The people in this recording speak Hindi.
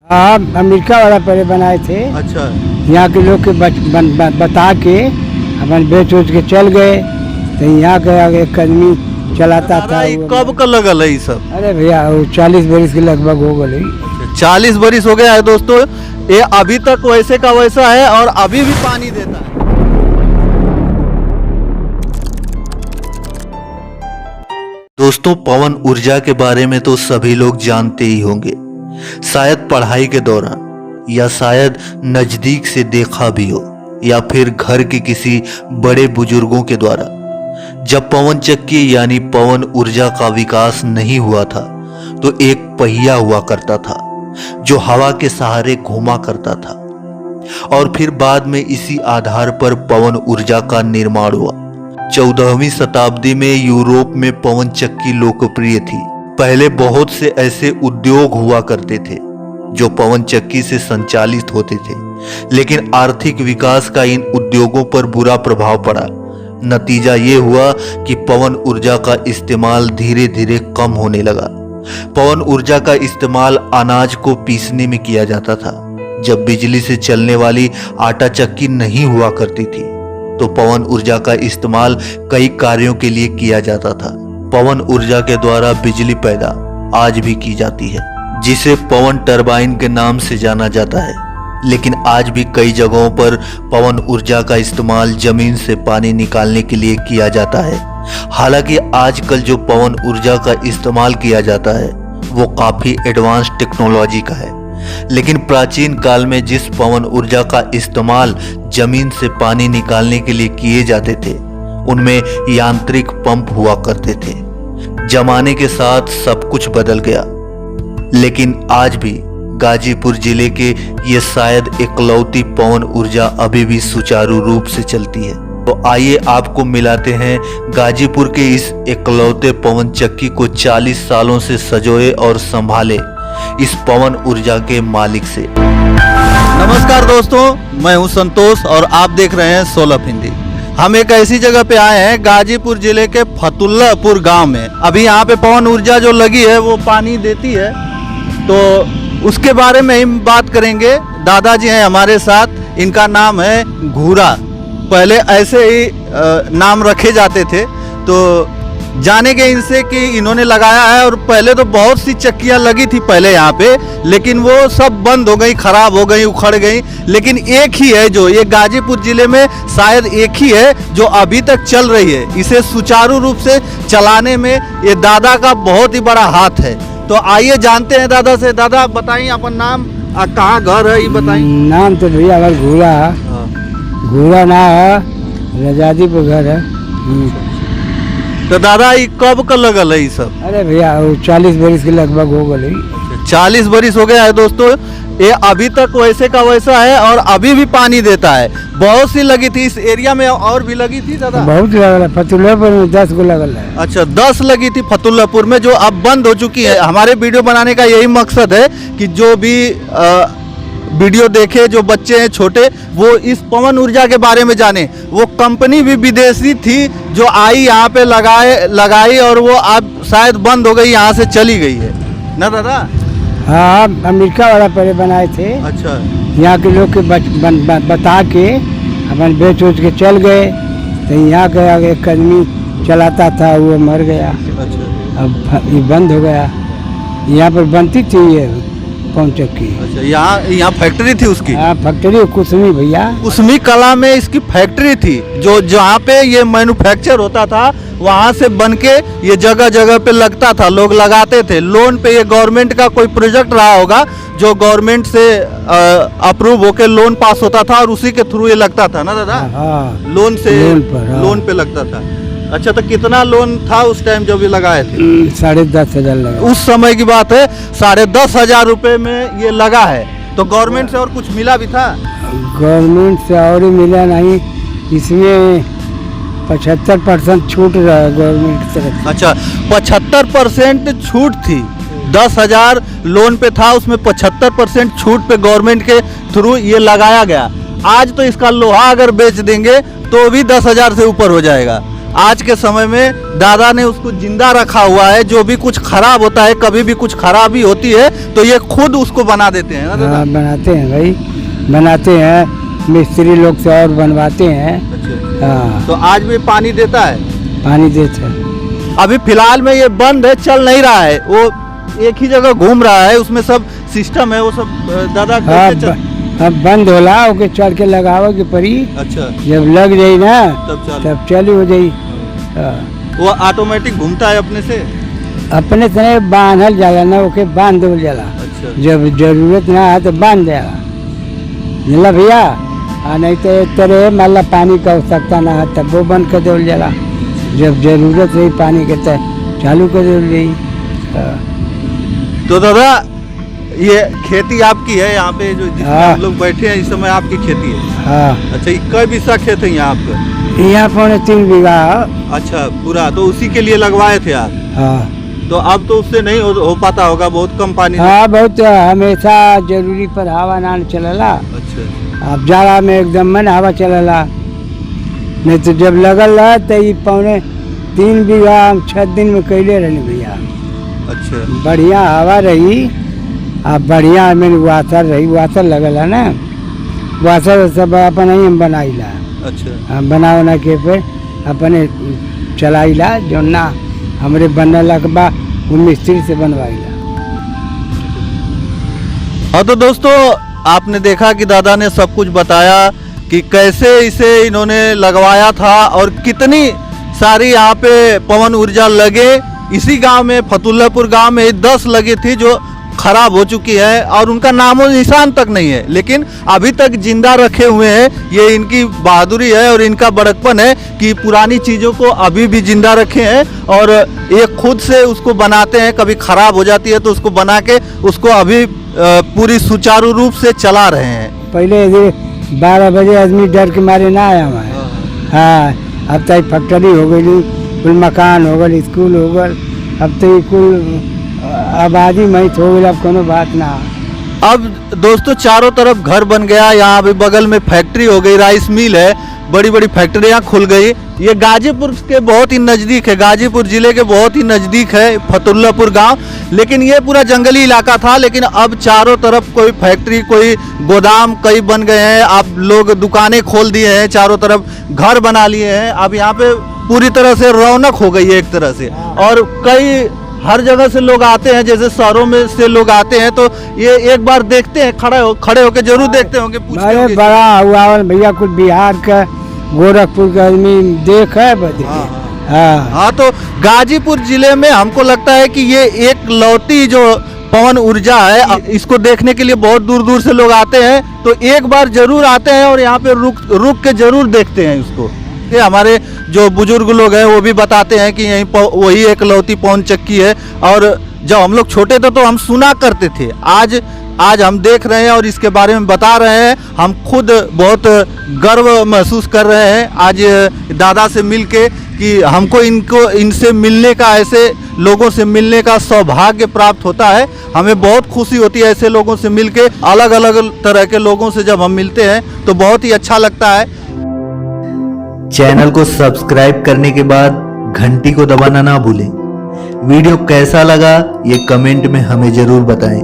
हाँ, अमेरिका वाला पहले बनाए थे। अच्छा, यहाँ के लोग के बता के अपन बेच उच के चल गए, तो यहाँ का एक आदमी चलाता था। कब का लगल है ये सब? अरे भैया वो 40 बरस के लगभग हो गए। 40 बरिस हो गया है दोस्तों। ये अभी तक वैसे का वैसा है और अभी भी पानी देता है। दोस्तों, पवन ऊर्जा के बारे में तो सभी लोग जानते ही होंगे, शायद पढ़ाई के दौरान या शायद नजदीक से देखा भी हो या फिर घर के किसी बड़े बुजुर्गों के द्वारा। जब पवन चक्की यानी पवन ऊर्जा का विकास नहीं हुआ था तो एक पहिया हुआ करता था जो हवा के सहारे घूमा करता था, और फिर बाद में इसी आधार पर पवन ऊर्जा का निर्माण हुआ। 14वीं शताब्दी में यूरोप में पवन चक्की लोकप्रिय थी। पहले बहुत से ऐसे उद्योग हुआ करते थे जो पवन चक्की से संचालित होते थे, लेकिन आर्थिक विकास का इन उद्योगों पर बुरा प्रभाव पड़ा। नतीजा ये हुआ कि पवन ऊर्जा का इस्तेमाल धीरे धीरे कम होने लगा। पवन ऊर्जा का इस्तेमाल अनाज को पीसने में किया जाता था। जब बिजली से चलने वाली आटा चक्की नहीं हुआ करती थी तो पवन ऊर्जा का इस्तेमाल कई कार्यों के लिए किया जाता था। पवन ऊर्जा के द्वारा बिजली पैदा आज भी की जाती है, जिसे पवन टरबाइन के नाम से जाना जाता है। लेकिन आज भी कई जगहों पर पवन ऊर्जा का इस्तेमाल जमीन से पानी निकालने के लिए किया जाता है। हालांकि आजकल जो पवन ऊर्जा का इस्तेमाल किया जाता है वो काफी एडवांस टेक्नोलॉजी का है, लेकिन प्राचीन काल में जिस पवन ऊर्जा का इस्तेमाल जमीन से पानी निकालने के लिए किए जाते थे उनमें यांत्रिक पंप हुआ करते थे। जमाने के साथ सब कुछ बदल गया, लेकिन आज भी गाजीपुर जिले के ये शायद इकलौती पवन ऊर्जा अभी भी सुचारू रूप से चलती है। तो आइए आपको मिलाते हैं गाजीपुर के इस इकलौते पवन चक्की को 40 सालों से सजोए और संभाले इस पवन ऊर्जा के मालिक से। नमस्कार दोस्तों, मैं हूं संतोष और आप देख रहे हैं सोलफ हिंदी। हम एक ऐसी जगह पे आए हैं गाजीपुर जिले के फतुल्लापुर गांव में। अभी यहाँ पे पवन ऊर्जा जो लगी है वो पानी देती है, तो उसके बारे में हम बात करेंगे। दादाजी हैं हमारे साथ, इनका नाम है घूरा। पहले ऐसे ही नाम रखे जाते थे, तो जानेंगे इनसे कि इन्होंने लगाया है। और पहले तो बहुत सी चक्कियां लगी थी पहले यहाँ पे, लेकिन वो सब बंद हो गई, खराब हो गई, उखड़ गई। लेकिन एक ही है जो ये गाजीपुर जिले में शायद एक ही है जो अभी तक चल रही है। इसे सुचारू रूप से चलाने में ये दादा का बहुत ही बड़ा हाथ है। तो आइए जानते हैं दादा से। दादा बताइए अपन नाम, कहाँ घर है ये बताइए। नाम तो भैया अगर घूरा ना है, रजादीपुर घर है। तो दादा ये कब का लगल है ये सब? अरे भैया वो 40 बरस के लगभग हो गए। 40 बरिस हो गया है दोस्तों। ये अभी तक वैसे का वैसा है और अभी भी पानी देता है। बहुत सी लगी थी इस एरिया में, और भी लगी थी दादा? बहुत लगल है, फतुल्लापुर में 10 को लगल है। अच्छा, 10 लगी थी फतुल्लापुर में, जो अब बंद हो चुकी है। हमारे वीडियो बनाने का यही मकसद है कि जो भी वीडियो देखे, जो बच्चे हैं छोटे, वो इस पवन ऊर्जा के बारे में जाने। वो कंपनी भी विदेशी थी जो आई यहाँ पे लगाई और वो अब शायद बंद हो गई, यहाँ से चली गई है ना दादा? हाँ, अमेरिका वाला पहले बनाए थे। अच्छा, यहाँ के लोग के बता के अपन बेच उच के चल गए, तो यहाँ का एक आदमी चलाता था, वो मर गया। अच्छा, अब ये बंद हो गया। यहाँ पर बनती थी ये पवन चक्की। अच्छा, यहाँ फैक्ट्री थी उसकी? हाँ, फैक्ट्री कुसमी भैया, कुसमी कला में इसकी फैक्ट्री थी, जो जहाँ पे ये मैन्युफैक्चर होता था वहाँ से बन के ये जगह जगह पे लगता था, लोग लगाते थे। लोन पे ये गवर्नमेंट का कोई प्रोजेक्ट रहा होगा जो गवर्नमेंट से अप्रूव होके लोन पास होता था और उसी के थ्रू ये लगता था ना दादा? हाँ, लोन हाँ। पे लगता था। अच्छा, तो कितना लोन था उस टाइम जब ये लगाए थे? 10,500 लगा। उस समय की बात है, 10,500 रुपए में ये लगा है। तो गवर्नमेंट से और कुछ मिला भी था? गवर्नमेंट से और ही मिला नहीं, इसमें 75% छूट रहा है गवर्नमेंट की तरफ से। अच्छा, 75% छूट थी। 10,000 लोन पे था, उसमें 75% छूट पे गवर्नमेंट के थ्रू ये लगाया गया। आज तो इसका लोहा अगर बेच देंगे तो भी 10,000 से ऊपर हो जाएगा। आज के समय में दादा ने उसको जिंदा रखा हुआ है। जो भी कुछ खराब होता है, कभी भी कुछ खराबी होती है तो ये खुद उसको बना देते हैं ना दादा? हाँ, बनाते हैं भाई, बनाते हैं, मिस्त्री लोग से और बनवाते हैं। अच्छा। हाँ, तो आज भी पानी देता है? पानी देते हैं। अभी फिलहाल में ये बंद है, चल नहीं रहा है, वो एक ही जगह घूम रहा है, उसमें सब सिस्टम है वो सब दादा हाँ, कैसे चल... अब बंद होला ओके चढ़ के लगावे के पड़ी। अच्छा, जब लग जाई ना तब चालू हो जाई। हाँ, वो ऑटोमेटिक घूमता है अपने से? अपने से बांधल जाला ना, ओके बांध दो जाला। अच्छा, जब जरूरत ना है तो बांध देगा, मिला भैया। नहीं तो एक तरह मान पानी का आवश्यकता ना है तब वो बंद कर दो जाला। जब जरूरत रही पानी के तब चालू कर दो जाई। तो दादा ये खेती आपकी है यहाँ पे जो जिसमें हाँ। हम लोग बैठे हैं इस समय आपकी खेती है? हाँ, अच्छा, ये कई बीघा खेत है यहाँ आपका? यहाँ 3.5 बीघा। अच्छा, पूरा तो उसी के लिए लगवाए थे आप? हाँ, तो अब तो उससे नहीं हो पाता होगा, बहुत कम पानी? हाँ, बहुत हमेशा जरूरी पर हवा ना चलला। अच्छा, अब जाड़ा में एकदम मन हवा चलला, नहीं तो जब लगल रहा तो ये 3.5 बीघा हम 6 दिन में कैले रहे भैया। अच्छा, बढ़िया हवा रही, अब बढ़िया में वाटर रही, वाटर लगल है ना, वाटर सब अपन ही हम बनाईला। अच्छा, हम बना के फिर अपने चलाईला, जो ना हमरे बनल के बा वो मिस्त्री से बनवाईला। हाँ तो दोस्तों आपने देखा कि दादा ने सब कुछ बताया कि कैसे इसे इन्होंने लगवाया था और कितनी सारी यहाँ पे पवन ऊर्जा लगे। इसी गांव में, फतुल्लापुर गांव में 10 लगी थी जो खराब हो चुकी है और उनका नामो निशान तक नहीं है, लेकिन अभी तक जिंदा रखे हुए हैं। ये इनकी बहादुरी है और इनका बड़कपन है कि पुरानी चीज़ों को अभी भी जिंदा रखे हैं और ये खुद से उसको बनाते हैं। कभी खराब हो जाती है तो उसको बना के उसको अभी पूरी सुचारू रूप से चला रहे हैं। पहले 12 बजे आदमी डर के मारे ना आया हमारे। हाँ, अब तो फैक्ट्री हो गई, कुल मकान हो गई, स्कूल हो गए, अब तो कुल आबादी महित हो गई, अब कोनो बात ना। अब दोस्तों चारों तरफ घर बन गया, यहाँ भी बगल में फैक्ट्री हो गई, राइस मिल है, बड़ी बड़ी फैक्ट्रियाँ खुल गई। ये गाजीपुर के बहुत ही नज़दीक है, गाजीपुर जिले के बहुत ही नज़दीक है फतुल्लापुर गांव। लेकिन ये पूरा जंगली इलाका था, लेकिन अब चारों तरफ कोई फैक्ट्री, कोई गोदाम कई बन गए हैं। अब लोग दुकानें खोल दिए हैं, चारों तरफ घर बना लिए हैं। अब यहाँ पे पूरी तरह से रौनक हो गई है एक तरह से, और कई हर जगह से लोग आते हैं, जैसे शहरों में से लोग आते हैं तो ये एक बार देखते हैं, खड़े होके जरूर देखते होंगे, पूछते अरे होंगे। बड़ा हुआ भैया, कुछ बिहार का, गोरखपुर का आदमी देख है बदे। हाँ, हाँ, तो गाजीपुर जिले में हमको लगता है कि ये एक लौती जो पवन ऊर्जा है, इसको देखने के लिए बहुत दूर दूर से लोग आते हैं। तो एक बार जरूर आते हैं और यहाँ पे रुक के जरूर देखते हैं इसको। ये हमारे जो बुजुर्ग लोग हैं वो भी बताते हैं कि यहीं वही एक लौती पवन चक्की है। और जब हम लोग छोटे थे तो हम सुना करते थे, आज हम देख रहे हैं और इसके बारे में बता रहे हैं। हम खुद बहुत गर्व महसूस कर रहे हैं आज दादा से मिलके कि हमको इनसे मिलने का, ऐसे लोगों से मिलने का सौभाग्य प्राप्त होता है। हमें बहुत खुशी होती है ऐसे लोगों से मिलके। अलग अलग तरह के लोगों से जब हम मिलते हैं तो बहुत ही अच्छा लगता है। चैनल को सब्सक्राइब करने के बाद घंटी को दबाना ना भूलें। वीडियो कैसा लगा ये कमेंट में हमें जरूर बताएं।